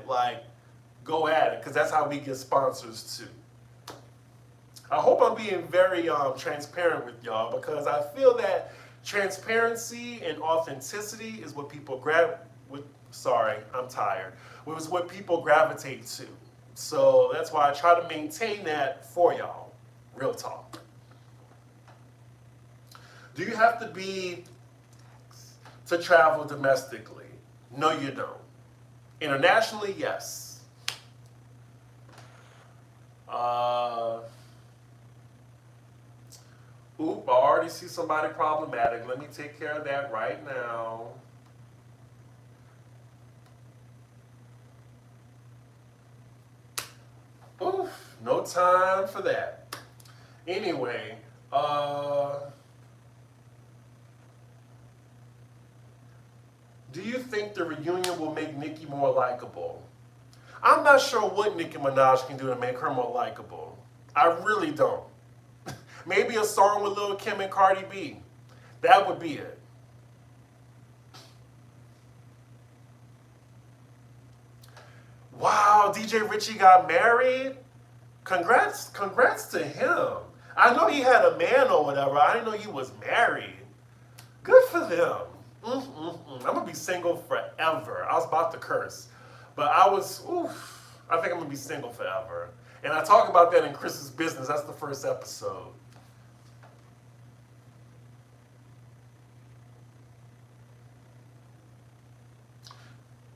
go at it, because that's how we get sponsors too. I hope I'm being very transparent with y'all, because I feel that transparency and authenticity is what people I'm tired. It was what people gravitate to. So that's why I try to maintain that for y'all. Real talk. Do you have to be to travel domestically? No, you don't. Internationally, yes. Oop, I already see somebody problematic. Let me take care of that right now. Oof, no time for that. Anyway, do you think the reunion will make Nicki more likable? I'm not sure what Nicki Minaj can do to make her more likable. I really don't. Maybe a song with Lil' Kim and Cardi B. That would be it. Wow, DJ Richie got married? Congrats to him. I know he had a man or whatever. I didn't know he was married. Good for them. I'm gonna be single forever. I was about to curse, but I think I'm gonna be single forever. And I talk about that in Chris's Business. That's the first episode.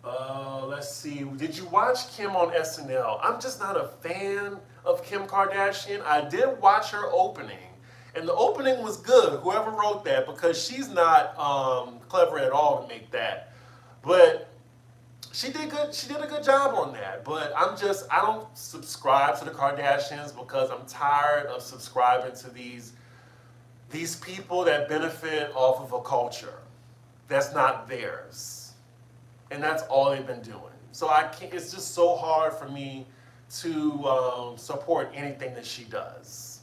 Let's see. Did you watch Kim on SNL? I'm just not a fan of Kim Kardashian. I did watch her opening, and the opening was good. Whoever wrote that, because she's not clever at all to make that. But she did good. She did a good job on that. But I don't subscribe to the Kardashians because I'm tired of subscribing to these people that benefit off of a culture that's not theirs. And that's all they've been doing. So I can't, it's just so hard for me to support anything that she does.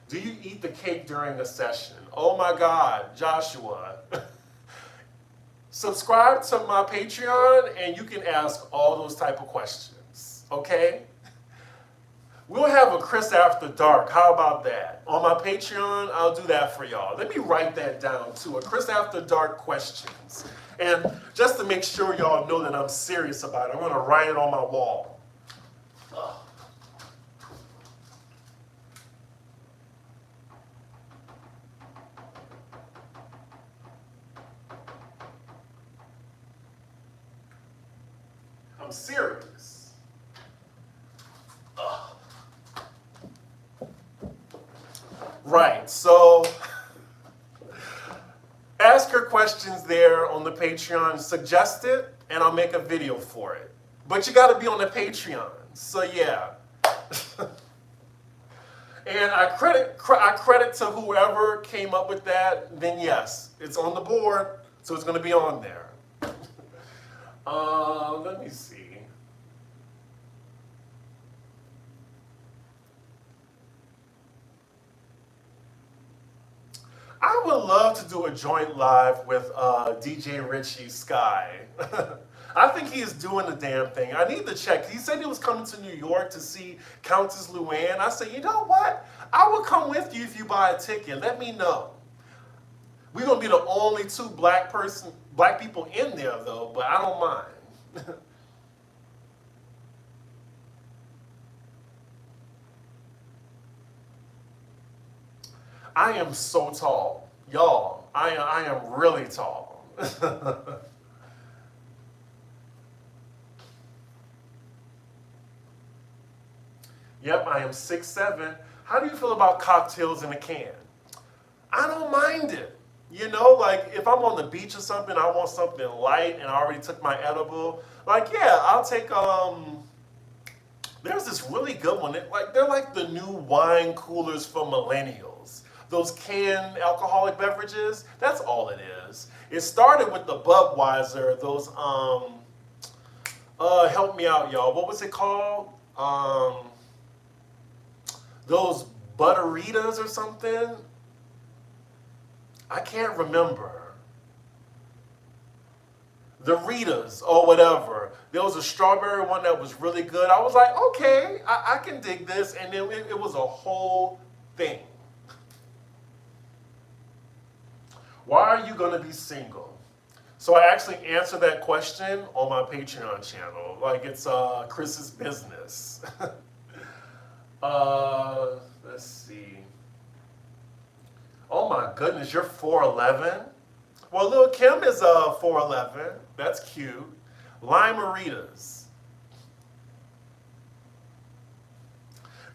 Do you eat the cake during a session? Oh my God, Joshua. Subscribe to my Patreon and you can ask all those type of questions, okay? We'll have a Chris After Dark. How about that? On my Patreon, I'll do that for y'all. Let me write that down too. A Chris After Dark questions. And just to make sure y'all know that I'm serious about it, I'm going to write it on my wall. I'm serious. Right, so ask her questions there on the Patreon, suggest it, and I'll make a video for it. But you gotta be on the Patreon, so yeah. And I credit to whoever came up with that, then yes, it's on the board, so it's gonna be on there. Let me see. I would love to do a joint live with DJ Richie Sky. I think he is doing the damn thing. I need to check. He said he was coming to New York to see Countess Luann. I said, you know what? I will come with you if you buy a ticket. Let me know. We're gonna be the only two black people in there though, but I don't mind. I am so tall. Y'all, I am really tall. Yep, I am 6'7". How do you feel about cocktails in a can? I don't mind it. You know, like if I'm on the beach or something, I want something light and I already took my edible. Like, yeah, I'll take, there's this really good one. They're like the new wine coolers for millennials. Those canned alcoholic beverages, that's all it is. It started with the Budweiser, those, help me out, y'all. What was it called? Those Butteritas or something? I can't remember. The Ritas or whatever. There was a strawberry one that was really good. I was like, okay, I can dig this. And then it was a whole thing. Why are you going to be single? So I actually answered that question on my Patreon channel. Like it's Chris's business. Let's see. Oh my goodness, you're 4'11"? Well, Lil' Kim is 4'11". That's cute. Limeritas.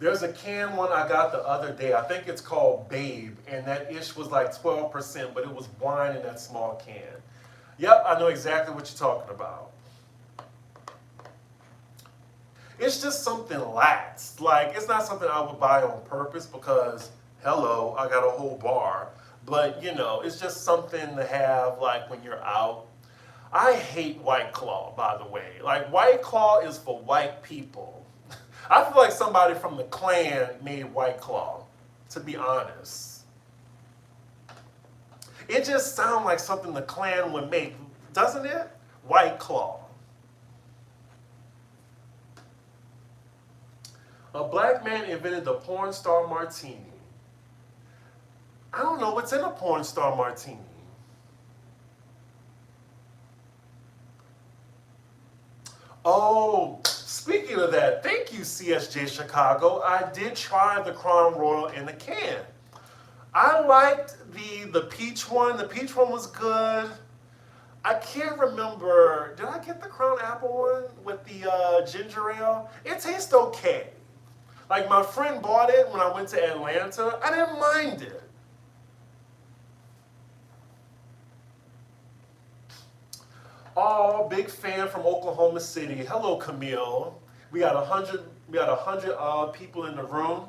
There's a can one I got the other day. I think it's called Babe, and that ish was like 12%, but it was wine in that small can. Yep, I know exactly what you're talking about. It's just something lax. Like, it's not something I would buy on purpose because, hello, I got a whole bar. But, you know, it's just something to have, like, when you're out. I hate White Claw, by the way. Like, White Claw is for white people. I feel like somebody from the Klan made White Claw, to be honest. It just sounds like something the Klan would make, doesn't it? White Claw. A black man invented the porn star martini. I don't know what's in a porn star martini. Oh, speaking of that, thank you, CSJ Chicago. I did try the Crown Royal in a can. I liked the peach one. The peach one was good. I can't remember, did I get the Crown Apple one with the ginger ale? It tastes okay. Like my friend bought it when I went to Atlanta. I didn't mind it. Oh, big fan from Oklahoma City. Hello, Camille. We got 100 people in the room.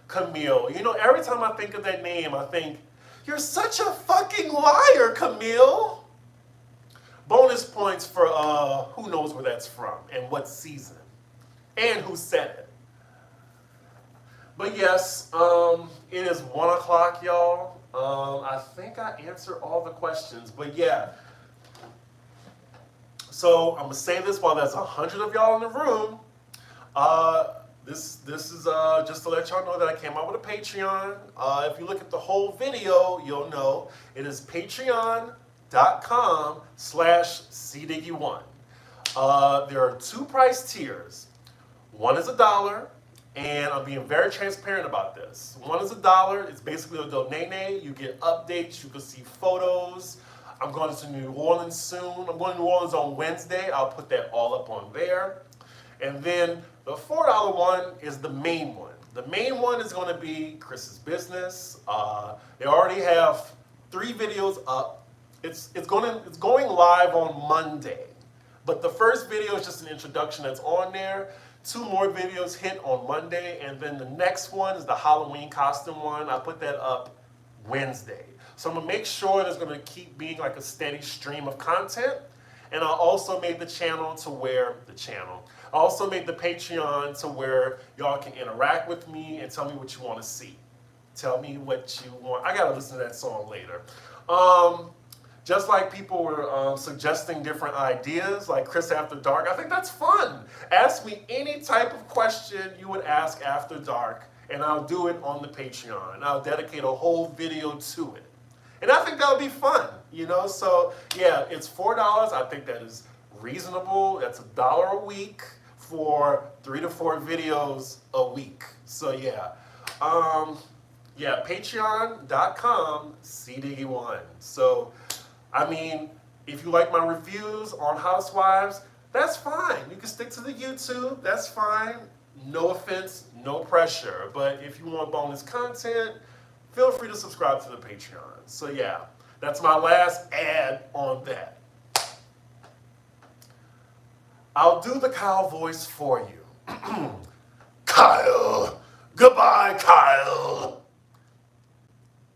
Camille. You know, every time I think of that name, I think, you're such a fucking liar, Camille. Bonus points for who knows where that's from and what season and who said it. But yes, it is 1 o'clock, y'all. I think I answered all the questions, but yeah. So I'm gonna say this while there's 100 of y'all in the room. This is just to let y'all know that I came out with a Patreon. If you look at the whole video, you'll know it is patreon.com/cdiggy1. There are 2 price tiers. One is $1, and I'm being very transparent about this. One is $1. It's basically a donate. You get updates. You can see photos. I'm going to New Orleans soon. I'm going to New Orleans on Wednesday. I'll put that all up on there. And then the $4 one is the main one. The main one is going to be Chris's business. They already have 3 videos up. It's going live on Monday. But the first video is just an introduction that's on there. 2 more videos hit on Monday. And then the next one is the Halloween costume one. I put that up Wednesday. So I'm going to make sure there's going to keep being like a steady stream of content. And I also made the channel to where, I also made the Patreon to where y'all can interact with me and tell me what you want to see. Tell me what you want. I got to listen to that song later. Just like people were suggesting different ideas, like Chris After Dark, I think that's fun. Ask me any type of question you would ask after dark, and I'll do it on the Patreon. And I'll dedicate a whole video to it. And I think that'll be fun, you know? So yeah, it's $4. I think that is reasonable. That's $1 a week for 3 to 4 videos a week. So yeah, patreon.com/cdiggy1. So, I mean, if you like my reviews on Housewives, that's fine. You can stick to the YouTube, that's fine. No offense, no pressure. But if you want bonus content, feel free to subscribe to the Patreon. So yeah, that's my last ad on that. I'll do the Kyle voice for you. Kyle, goodbye, Kyle.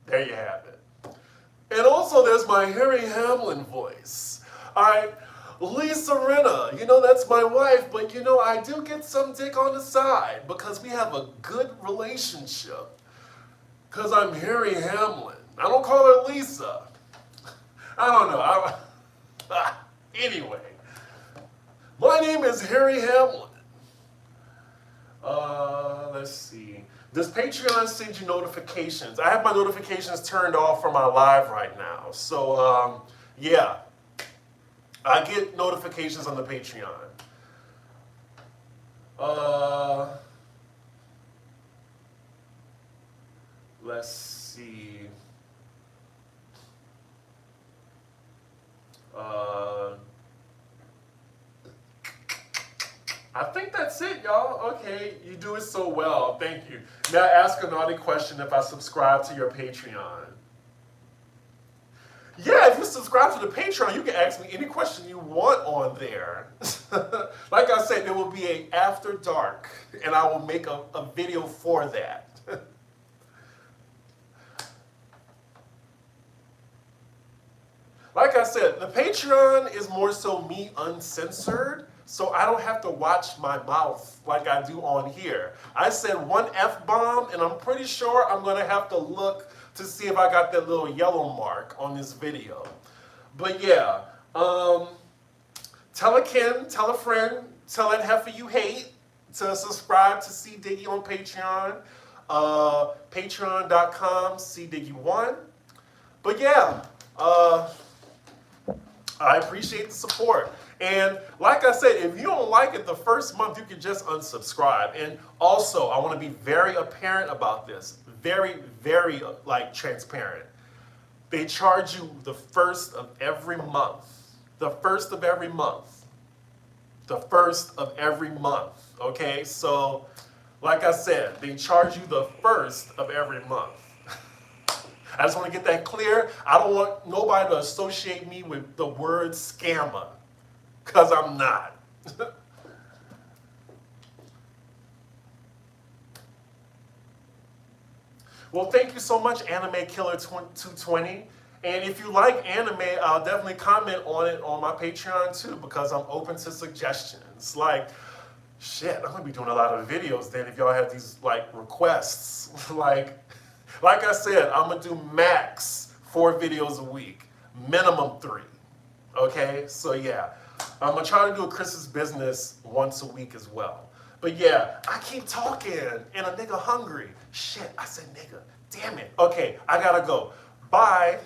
There you have it. And also there's my Harry Hamlin voice. All right, Lisa Rinna, you know that's my wife, but you know I do get some dick on the side because we have a good relationship. Because I'm Harry Hamlin. I don't call her Lisa. I don't know. Anyway, my name is Harry Hamlin. Let's see. Does Patreon send you notifications? I have my notifications turned off for my live right now. So, yeah. I get notifications on the Patreon. Let's see. I think that's it, y'all. Okay, you do it so well. Thank you. Now ask a naughty question if I subscribe to your Patreon. Yeah, if you subscribe to the Patreon, you can ask me any question you want on there. Like I said, there will be an After Dark, and I will make a video for that. Like I said, the Patreon is more so me uncensored, so I don't have to watch my mouth like I do on here. I said one F-bomb, and I'm pretty sure I'm going to have to look to see if I got that little yellow mark on this video. But yeah, tell a kin, tell a friend, tell that heifer you hate to subscribe to C Diggy on Patreon. Patreon.com/cdiggy1. But yeah, I appreciate the support. And like I said, if you don't like it the first month, you can just unsubscribe. And also, I want to be very apparent about this. Very, very transparent. They charge you the first of every month the first of every month. The first of every month, okay? So, like I said, they charge you the first of every month. I just want to get that clear. I don't want nobody to associate me with the word scammer, because I'm not. Well, thank you so much, Anime Killer 220. And if you like anime, I'll definitely comment on it on my Patreon too, because I'm open to suggestions. Like, shit, I'm gonna be doing a lot of videos then if y'all have these like requests. like I said, I'm gonna do max 4 videos a week, minimum 3. Okay, so yeah, I'm gonna try to do a Chris's business once a week as well. But yeah, I keep talking and a nigga hungry. Shit, I said nigga. Damn it. Okay, I gotta go. Bye.